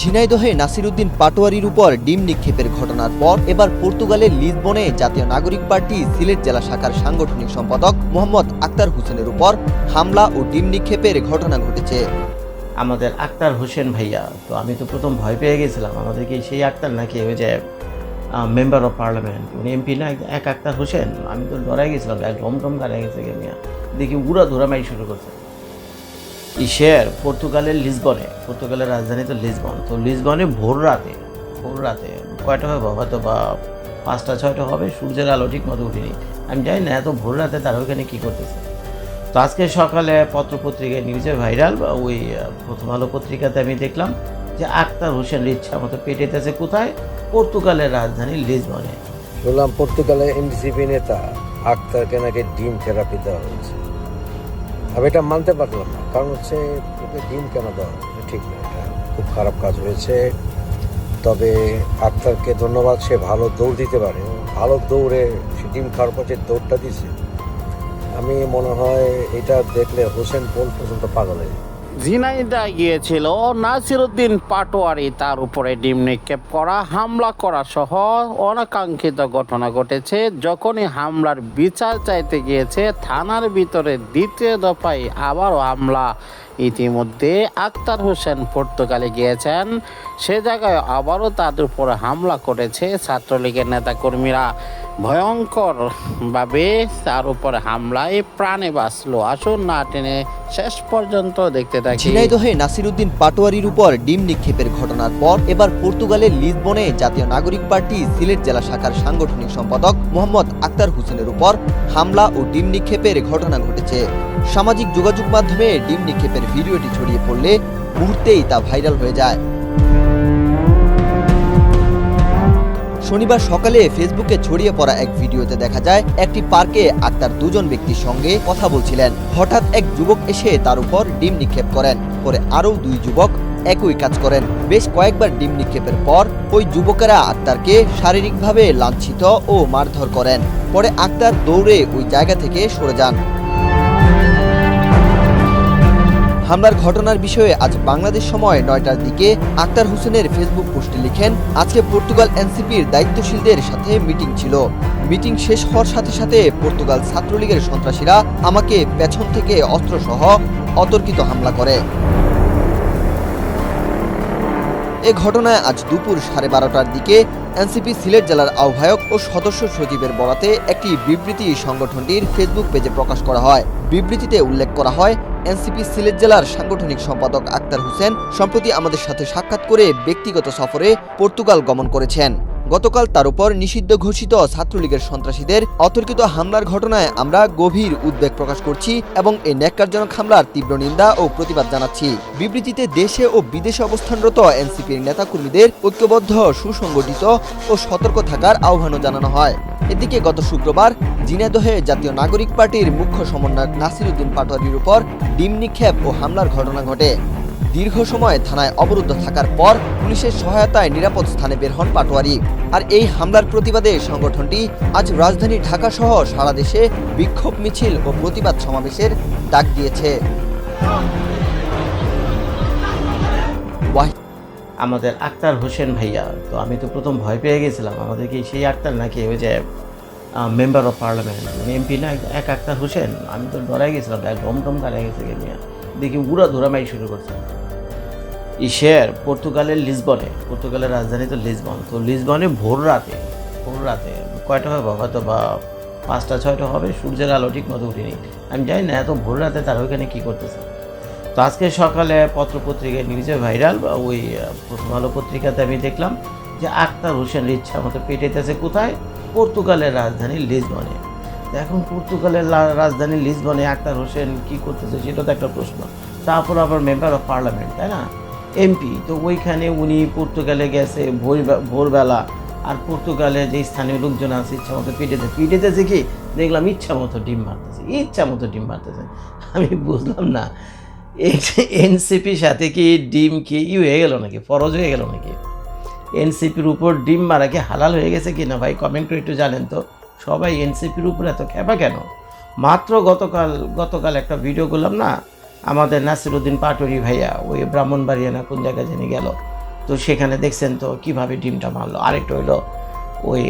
ঝিনাইদহে নাসিরউদ্দিন পাটোয়ারির উপর ডিম নিক্ষেপের ঘটনার পর এবার পর্তুগালের লিসবনে জাতীয় নাগরিক পার্টি সিলেট জেলা শাখার সাংগঠনিক সম্পাদক মোহাম্মদ আক্তার হোসেনের উপর হামলা ও ডিম নিক্ষেপের ঘটনা ঘটেছে। আমাদের আক্তার হোসেন ভাইয়া, তো আমি তো প্রথম ভয় পেয়ে গেছিলাম, আমাদেরকে সেই আক্তার নাকি ওই যে মেম্বার অফ পার্লামেন্ট, উনি এমপি না, এক আক্তার হোসেন। আমি তো ডরাই গেছিলাম, এক ঢমঢম গাড়ে গেছে মিয়া, দেখি উড়া ধরামাই শুরু করছে। পর্তুগালের পর্তুগালের রাজধানী তো লিসবন। তো লিসবনে ভোর রাতে কয়টা হবে, হয়তো বা 5টা-6টা হবে, সূর্যের আলো ঠিক মতো উঠিনি। আমি জানি না এত ভোর রাতে তারা ওইখানে কী করতেছে। তো আজকে সকালে পত্রপত্রিকায় নিউজে ভাইরাল, বা ওই প্রথম আলো পত্রিকাতে আমি দেখলাম যে আক্তার হোসেন ইচ্ছা মতো পেটেতেছে কোথায়, পর্তুগালের রাজধানী লিসবনে। শুনলাম পর্তুগালের এনসিপি নেতা আক্তারকে নাকি ডিম থেরাপি দেওয়া হয়েছে। আমি এটা মানতে পারলাম না, কারণ হচ্ছে ওকে ডিম কেন দেওয়া হয়েছে, ঠিক না, এটা খুব খারাপ কাজ হয়েছে। তবে আক্তারকে ধন্যবাদ, সে ভালো দৌড় দিতে পারে, ভালো দৌড়ে সে ডিম খাওয়ার পর যে দৌড়টা দিছে, আমি মনে হয় এটা দেখলে হোসেন পোল পর্যন্ত পাগল হয়ে যাবে। ঝিনাইদহ গিয়েছিল নাসিরউদ্দিন পাটোয়ারি, তার উপরে ডিম নিক্ষেপ করা, হামলা করা সহ অনাকাঙ্ক্ষিত ঘটনা ঘটেছে। যখনই হামলার বিচার চাইতে গিয়েছে থানার ভিতরে দ্বিতীয় দফায় আবারও হামলা। ইতিমধ্যে আক্তার হোসেন পর্তুগালে গিয়েছেন, সে জায়গায় আবারও তাদের উপরে হামলা করেছে ছাত্রলীগের নেতাকর্মীরা। ভয়ঙ্করভাবে তার উপরে হামলায় প্রাণে বাঁচলো। আসুন না টেনে শেষ পর্যন্ত দেখতে থাকি। ঝিনাইদহে নাসিরউদ্দিন পাটোয়ারির উপর ডিম নিক্ষেপের ঘটনার পর এবার পর্তুগালের লিসবনে জাতীয় নাগরিক পার্টি সিলেট জেলা শাখার সাংগঠনিক সম্পাদক মোহাম্মদ আক্তার হোসেনের উপর হামলা ও ডিম নিক্ষেপের ঘটনা ঘটেছে। সামাজিক যোগাযোগ মাধ্যমে ডিম নিক্ষেপের ভিডিওটি ছড়িয়ে পড়লে মুহূর্তেই তা ভাইরাল হয়ে যায়। শনিবার সকালে ফেসবুকে ছড়িয়ে পড়া এক ভিডিওতে দেখা যায় একটি পার্কে আক্তার দুজন ব্যক্তির সঙ্গে কথা বলছিলেন। হঠাৎ এক যুবক এসে তার উপর ডিম নিক্ষেপ করেন, পরে আরও 2 যুবক একই কাজ করেন। বেশ কয়েকবার ডিম নিক্ষেপের পর ওই যুবকেরা আক্তারকে শারীরিকভাবে লাঞ্ছিত ও মারধর করেন। পরে আক্তার দৌড়ে ওই জায়গা থেকে সরে যান। হামলার ঘটনার বিষয়ে আজ বাংলাদেশ সময় 9টার দিকে আক্তার হোসেনের ফেসবুক পোস্টে লিখেন, আজকে পর্তুগাল এনসিপির দায়িত্বশীলদের সাথে মিটিং ছিল। মিটিং শেষ হওয়ার সাথে সাথে পর্তুগাল ছাত্রলীগের সন্ত্রাসীরা আমাকে পেছন থেকে অস্ত্রসহ অতর্কিত হামলা করে। এ ঘটনায় আজ দুপুর 12:30টার দিকে এনসিপি সিলেট জেলার আহ্বায়ক ও সদস্য সচিবের বরাতে একটি বিবৃতি সংগঠনটির ফেসবুক পেজে প্রকাশ করা হয়। বিবৃতিতে উল্লেখ করা হয়, এনসিপি সিলেট জেলার সাংগঠনিক সম্পাদক আক্তার হোসেন সম্প্রতি আমাদের সাথে সাক্ষাৎ করে ব্যক্তিগত সফরে পর্তুগাল গমন করেছেন। গতকাল তার উপর নিষিদ্ধ ঘোষিত ছাত্রলীগের সন্ত্রাসীদের অতর্কিত হামলার ঘটনায় আমরা গভীর উদ্বেগ প্রকাশ করছি এবং এই ন্যাক্কারজনক হামলার তীব্র নিন্দা ও প্রতিবাদ জানাচ্ছি। বিবৃতিতে দেশে ও বিদেশে অবস্থানরত এনসিপির নেতাকর্মীদের ঐক্যবদ্ধ, সুসংগঠিত ও সতর্ক থাকার আহ্বানও জানানো হয়। এদিকে গত শুক্রবার ঝিনাইদহে জাতীয় নাগরিক পার্টির মুখ্য সমন্বয়ক নাসিরউদ্দিন পাটোয়ারির উপর ডিম নিক্ষেপ ও হামলার ঘটনা ঘটে। দীর্ঘ সময় থানায় অবরুদ্ধ থাকার পর পুলিশের সহায়তায় নিরাপদ স্থানে বের হন পাটোয়ারি। আর এই হামলার প্রতিবাদে সংগঠনটি আজ রাজধানী ঢাকা সহ সারা দেশে বিক্ষোভ মিছিল ও প্রতিবাদ সমাবেশের ডাক দিয়েছে। আমাদের আক্তার হোসেন ভাইয়া, তো আমি তো প্রথম ভয় পেয়ে গেছিলাম, আমাদেরকে সেই আক্তার নাকি ওই যে মেম্বার অফ পার্লামেন্ট, উনি এমপি না, এক আক্তার হোসেন। আমি তো ডরাই গেছিলাম, এক ঢমঢম গাড়ে গেছে মিয়া, দেখি উড়া ধরামাই শুরু করছে। পর্তুগালের রাজধানী তো লিসবন। তো লিসবনে ভোর রাতে কয়টা হবে, হয়তো বা 5টা-6টা হবে, সূর্যের আলো ঠিক মতো উঠিনি। আমি জানি না এত ভোর রাতে তারা ওইখানে কী করতেছে। তো আজকে সকালে পত্রপত্রিকায় নিউজে ভাইরাল, বা ওই প্রথম আলো পত্রিকাতে আমি দেখলাম যে আক্তার হোসেন ইচ্ছা মতো পেটেতেছে কোথায়, পর্তুগালের রাজধানী লিসবনে। তো এখন পর্তুগালের রাজধানী লিসবনে আক্তার হোসেন কী করতেছে সেটা তো একটা প্রশ্ন। তারপর আবার মেম্বার অফ পার্লামেন্ট, তাই না, এমপি। তো ওইখানে উনি পর্তুগালে গেছে ভোরবেলা, আর পর্তুগালে যে স্থানীয় লোকজন আছে ইচ্ছা মতো পিটেতেছে কি দেখলাম, ইচ্ছা মতো ডিম মারতেছে। আমি বুঝলাম না, এনসিপির সাথে কি ডিম কি হয়ে গেল নাকি, ফরজ হয়ে গেল নাকি? এনসিপির উপর ডিম মারা কি হালাল হয়ে গেছে কি না ভাই, কমেন্ট করে একটু জানেন তো। সবাই এনসিপির উপর এত খেপা কেন? মাত্র গতকাল একটা ভিডিও করলাম না, আমাদের নাসিরউদ্দিন পাটোয়ারি ভাইয়া ওই ব্রাহ্মণবাড়িয়া না কোন জায়গায় জানি গেল, তো সেখানে দেখছেন তো কিভাবে ডিমটা মারলো। আরেকটা হইলো ওই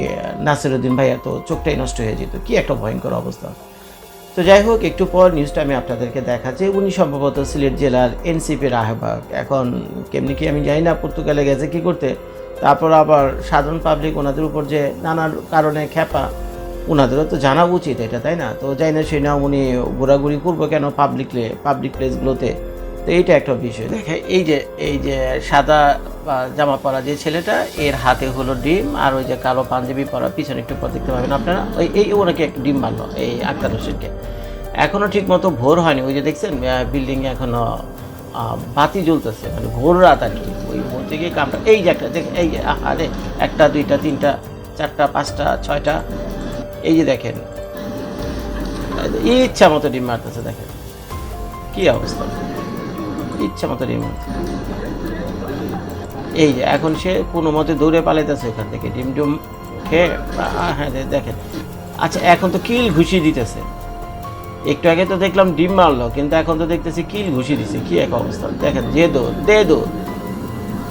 নাসিরুদ্দিন ভাইয়া তো চোখটাই নষ্ট হয়ে যেত, কি একটা ভয়ঙ্কর অবস্থা। তো যাই হোক, একটু পর নিউজটা আমি আপনাদেরকে দেখাচ্ছি। উনি সম্ভবত সিলেট জেলার এনসিপির আহ্বায়ক। এখন কেমনি কি আমি জানি না, পর্তুগালে গেছে কি করতে, তারপর আবার সাধারণ পাবলিক ওনাদের উপর যে নানান কারণে খেপা, ওনাদেরও তো জানা উচিত এটা, তাই না? তো যাই না সেই না উনি ঘোরাঘুরি করবো কেন পাবলিক প্লেসগুলোতে। তো এইটা একটা বিষয়। দেখে এই যে সাদা জামা পরা যে ছেলেটা, এর হাতে হলো ডিম, আর ওই যে কালো পাঞ্জাবি পরা পিছনে একটু পর দেখতে পাবেন আপনারা, এই ওনাকে একটা ডিম মারলো এই আক্তার হোসেনকে। এখনও ঠিক মতো ভোর হয়নি, ওই যে দেখছেন বিল্ডিংয়ে এখনও বাতি জ্বলতেছে, মানে ভোর রাত আর কি। ওই ভোর থেকে কামটা এই যে একটা দেখেন, এই যে আরে 1টা 2টা 3টা 4টা 5টা 6টা, এই যে দেখেন ইচ্ছা মতো ডিম মারতেছে। দেখেন কি অবস্থা, ইচ্ছা মতো ডিম মারতেছে। এই যে এখন সে কোনো মতে দৌড়ে পালাইতেছে ওখান থেকে ডিম ডুম খেয়ে। হ্যাঁ দেখেন, আচ্ছা এখন তো কিল ঘুষি দিতেছে। একটু আগে তো দেখলাম ডিম মারলো, কিন্তু এখন তো দেখতেছি কিল ঘুষি দিছে। কি এক অবস্থা দেখেন, দে দৌড় দে দৌড়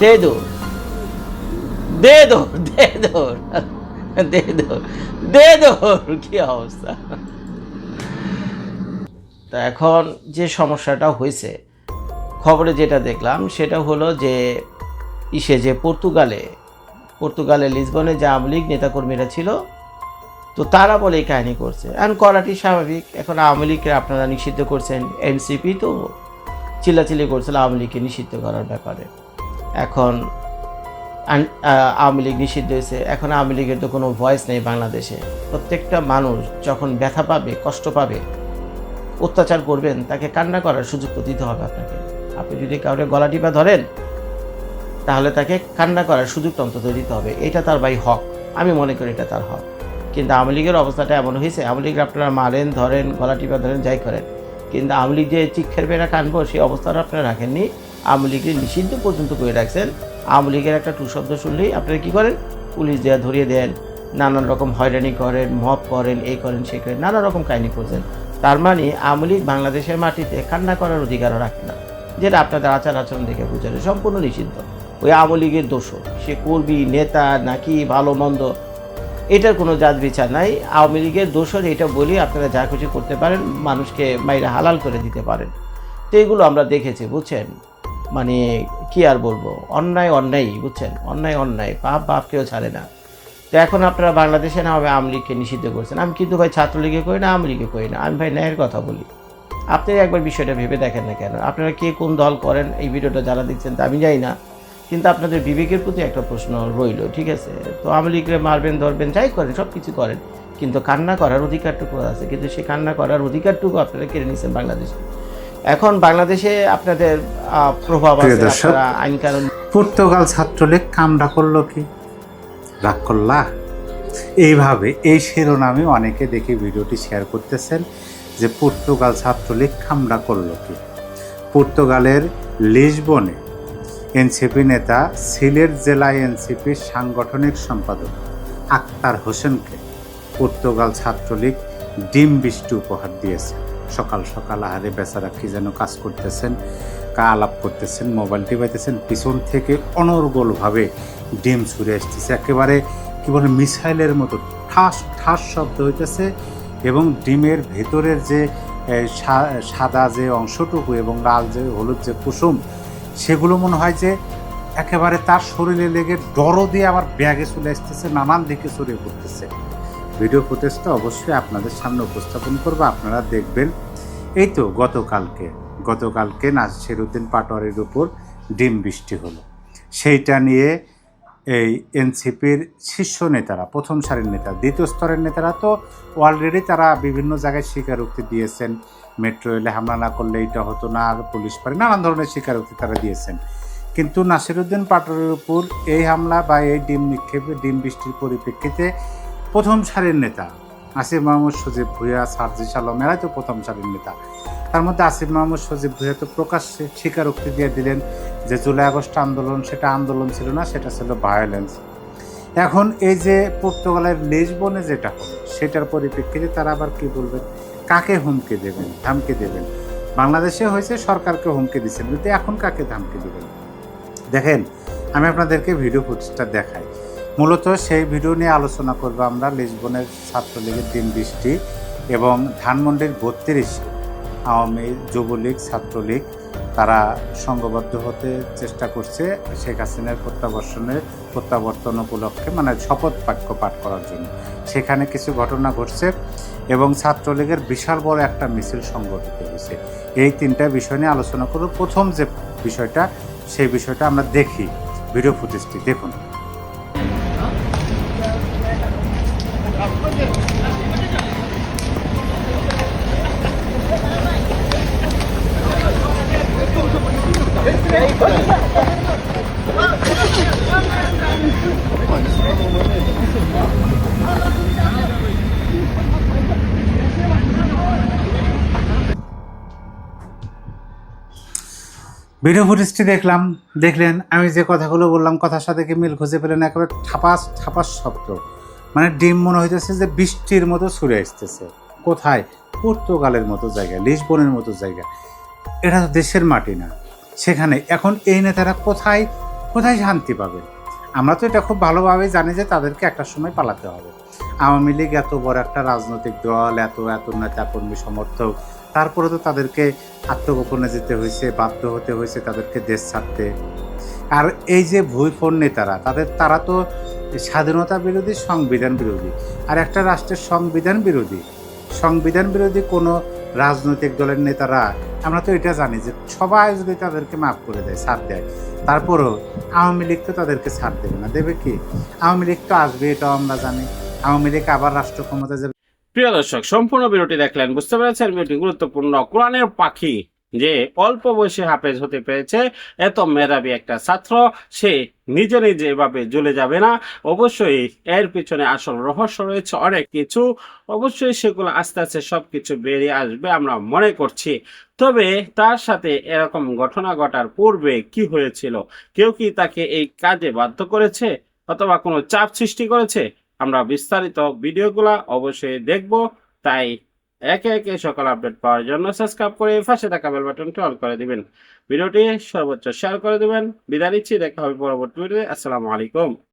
দে দৌড় দে দৌড় দে দৌড় দে দৌড় দে দৌড়, কি অবস্থা। তা এখন যে সমস্যাটা হয়েছে, খবরে যেটা দেখলাম সেটা হলো যে যে পর্তুগালে লিসবনে যে আওয়ামী লীগ নেতাকর্মীরা ছিল, তো তারা বলে এই কাহিনী করছে। এখন করাটি স্বাভাবিক। এখন আওয়ামী লীগকে আপনারা নিষিদ্ধ করছেন, এনসিপি তো চিল্লাচিল্লি করছিল আওয়ামী লীগকে নিষিদ্ধ করার ব্যাপারে। এখন আওয়ামী লীগ নিষিদ্ধ হয়েছে, এখন আওয়ামী লীগের তো কোনো ভয়েস নেই বাংলাদেশে। প্রত্যেকটা মানুষ যখন ব্যথা পাবে, কষ্ট পাবে, অত্যাচার করবেন, তাকে কান্না করার সুযোগ তো দিতে হবে আপনাকে। আপনি যদি কাউকে গলা টিপা ধরেন, তাহলে তাকে কান্না করার সুযোগটা অন্তত দিতে হবে। এটা তার ভাই হক, আমি মনে করি এটা তার হক। কিন্তু আওয়ামী লীগের অবস্থাটা এমন হয়েছে, আওয়ামী লীগ আপনারা মারেন, ধরেন, গলা টিপা ধরেন, যাই করেন, কিন্তু আওয়ামী লীগ যে চিক্ষের বেড়া কানবো সেই অবস্থাটা আপনারা রাখেননি। আওয়ামী লীগের নিষিদ্ধ পর্যন্ত করে রাখছেন। আওয়ামী লীগের একটা টু শব্দ শুনলেই আপনারা কী করেন, পুলিশ দেওয়া ধরিয়ে দেন, নানান রকম হয়রানি করেন, মব করেন, এই করেন সেই করেন, নানা রকম কাহিনী করছেন। তার মানে আওয়ামী লীগ বাংলাদেশের মাটিতে কান্না করার অধিকারও রাখে না, যেটা আপনাদের আচার আচরণ দেখে বুঝালে সম্পূর্ণ নিষিদ্ধ। ওই আওয়ামী লীগের দোষ, সে কর্মী নেতা নাকি ভালো মন্দ, এটার কোনো জাত বিচার নাই। আওয়ামী লীগের দোষর এটা বলি আপনারা যা কিছু করতে পারেন, মানুষকে মাইরা হালাল করে দিতে পারেন। তো এগুলো আমরা দেখেছি, বুঝছেন। মানে কি আর বলবো, অন্যায় অন্যায়, বুঝছেন, অন্যায় পাপ কেউ ছাড়ে না। তো এখন আপনারা বাংলাদেশে না হবে আওয়ামী লীগকে নিষিদ্ধ করছেন। আমি কিন্তু ভাই ছাত্রলীগে করি না, আওয়ামী লীগে করি না, আমি ভাই ন্যায়ের কথা বলি। আপনি একবার বিষয়টা ভেবে দেখেন না কেন, আপনারা কে কোন দল করেন, এই ভিডিওটা যারা দেখছেন তা আমি জানি না, কিন্তু আপনাদের বিবেকের প্রতি একটা প্রশ্ন রইল, ঠিক আছে? তো আওয়ামী লীগরে মারবেন, ধরবেন, যাই করেন, সব কিছু করেন, কিন্তু কান্না করার অধিকারটুকু আছে। কিন্তু সেই কান্না করার অধিকারটুকু আপনারা কেড়ে নিচ্ছেন বাংলাদেশে। এখন বাংলাদেশে আপনাদের প্রভাব আছে, আপনারা আইন কানুন। পর্তুগাল ছাত্রলীগ কামড়া করলো কি, রাগ করলা? এইভাবে এই শিরোনামে অনেকে দেখে ভিডিওটি শেয়ার করতেছেন যে পর্তুগাল ছাত্রলীগ কামড়া করলো কি। পর্তুগালের লিসবনে এনসিপি নেতা, সিলেট জেলা এনসিপির সাংগঠনিক সম্পাদক আক্তার হোসেনকে পর্তুগাল ছাত্রলীগ ডিম বৃষ্টি উপহার দিয়েছে। সকাল সকাল আহারে বেচারা কি যেন কাজ করতেছেন, আলাপ করতেছেন, মোবাইল টিপাইতেছেন, পিছন থেকে অনর্গলভাবে ডিম ছুঁড়ে আসতেছে, একেবারে কি বলে মিসাইলের মতো ঠাস ঠাস শব্দ হইতেছে। এবং ডিমের ভেতরের যে সাদা যে অংশটুকু এবং লাল যে হলুদ যে কুসুম, সেগুলো মনে হয় যে একেবারে তার শরীরে লেগে ডরো দিয়ে আবার ব্যাগে চলে আসতেছে, নানান দিকে ছড়িয়ে পড়তেছে। ভিডিও ফুটেজটা অবশ্যই আপনাদের সামনে উপস্থাপন করবো, আপনারা দেখবেন। এই তো গতকালকে নাসিরুদ্দিন পাটোয়ারির উপর ডিম বৃষ্টি হলো। সেইটা নিয়ে এই এনসিপির শীর্ষ নেতারা, প্রথম সারির নেতা, দ্বিতীয় স্তরের নেতারা তো অলরেডি তারা বিভিন্ন জায়গায় স্বীকারোক্তি দিয়েছেন। মেট্রো রেলে হামলা না করলে এটা হতো না, পুলিশ পারে, নানান ধরনের স্বীকারোক্তি তারা দিয়েছেন। কিন্তু নাসিরুদ্দিন পাটোয়ারির উপর এই হামলা বা এই ডিম নিক্ষেপে, ডিম বৃষ্টির পরিপ্রেক্ষিতে প্রথম সারির নেতা আসিফ মাহমুদ, সজীব ভুঁইয়া, সার্জিস আলম, এরাই তো প্রথম সারির নেতা। তার মধ্যে আসিফ মাহমুদ, সজীব ভুঁইয়া তো প্রকাশ্যে স্বীকারোক্তি দিয়ে দিলেন যে জুলাই আগস্ট আন্দোলন সেটা আন্দোলন ছিল না, সেটা ছিল ভায়োলেন্স। এখন এই যে পর্তুগালের লিসবনে যেটা হলো, সেটার পরিপ্রেক্ষিতে তারা আবার কি বলবেন, কাকে হুমকি দেবেন, ধামকি দেবেন? বাংলাদেশে হয়েছে সরকারকে হুমকি দিচ্ছেন, কিন্তু এখন কাকে ধামকি দেবেন? দেখেন, আমি আপনাদেরকে ভিডিও ফুটেজটা দেখাই। মূলত সেই ভিডিও নিয়ে আলোচনা করবো আমরা লিসবনের ছাত্রলীগের দিন বৃষ্টি এবং ধানমন্ডির 32 আওয়ামী যুবলীগ ছাত্রলীগ তারা সংঘবদ্ধ হতে চেষ্টা করছে শেখ হাসিনার প্রত্যাবর্তন উপলক্ষে, মানে শপথ বাক্য পাঠ করার জন্য। সেখানে কিছু ঘটনা ঘটছে এবং ছাত্রলীগের বিশাল বড় একটা মিছিল সংগঠিত হয়েছে। এই তিনটা বিষয় নিয়ে আলোচনা করব। প্রথম যে বিষয়টা, সেই বিষয়টা আমরা দেখি, ভিডিও ফুটেজটি দেখুন। ভিডিও ফুটেজটি দেখলেন আমি যে কথাগুলো বললাম, কথার সাথে কি মিল খুঁজে পেলেন? একেবারে ঠাপাস শব্দ, মানে ডিম মনে হইতেছে যে বৃষ্টির মতো ছুড়ে আসতেছে। কোথায়? পর্তুগালের মতো জায়গায়, লিসবনের মতো জায়গায়। এটা তো দেশের মাটি না। সেখানে এখন এই নেতারা কোথায় শান্তি পাবে? আমরা তো এটা খুব ভালোভাবে জানি যে তাদেরকে একটা সময় পালাতে হবে। আওয়ামী লীগ এত বড় একটা রাজনৈতিক দল, এত নেতা কর্মী সমর্থক, তারপরে তো তাদেরকে আত্মগোপনে যেতে হয়েছে, বাধ্য হতে হয়েছে তাদেরকে দেশ ছাড়তে। আর এই যে ভুইফোন নেতারা, তারা তো স্বাধীনতা বিরোধী, সংবিধান বিরোধী। আর একটা রাষ্ট্রের সংবিধান বিরোধী কোনো রাজনৈতিক দলের নেতারা, আমরা তো এটা জানি যে সবাই যদি তাদেরকে মাফ করে দেয়, ছাড় দেয়, তারপরও আওয়ামী লীগ তো তাদেরকে ছাড় দেবে না। দেবে কি? আওয়ামী লীগ তো আসবে, এটাও আমরা জানি। আওয়ামী লীগ আবার রাষ্ট্র ক্ষমতা যাবে। প্রিয় দর্শক, সম্পূর্ণ ভিডিওটি দেখলেন, বুঝতে পেরেছেন ভিডিওটি গুরুত্বপূর্ণ। কোরআনের পাখি যে অল্প বয়সে হাফেজ হতে পেরেছে, এত মেধাবী একটা ছাত্র, সে নিজে এভাবে জ্বলে যাবে না। অবশ্যই এর পিছনে আসল রহস্য রয়েছে অনেক কিছু। অবশ্যই সেগুলো আস্তে আস্তে সবকিছু বেরিয়ে আসবে আমরা মনে করছি। তবে তার সাথে এরকম ঘটনা ঘটার পূর্বে কি হয়েছিল? কেউ কি তাকে এই কাজে বাধ্য করেছে অথবা কোনো চাপ সৃষ্টি করেছে? আমরা বিস্তারিত ভিডিওগুলো অবশ্যই দেখব। তাই একে একে সকল আপডেট পাওয়ার জন্য সাবস্ক্রাইব করে পাশে থাকা বেল বাটনটি অন করে দিবেন। ভিডিওটি সর্বোচ্চ শেয়ার করে দিবেন। বিদায় নিচ্ছি, দেখা হবে পরবর্তী ভিডিওতে। আসসালামু আলাইকুম।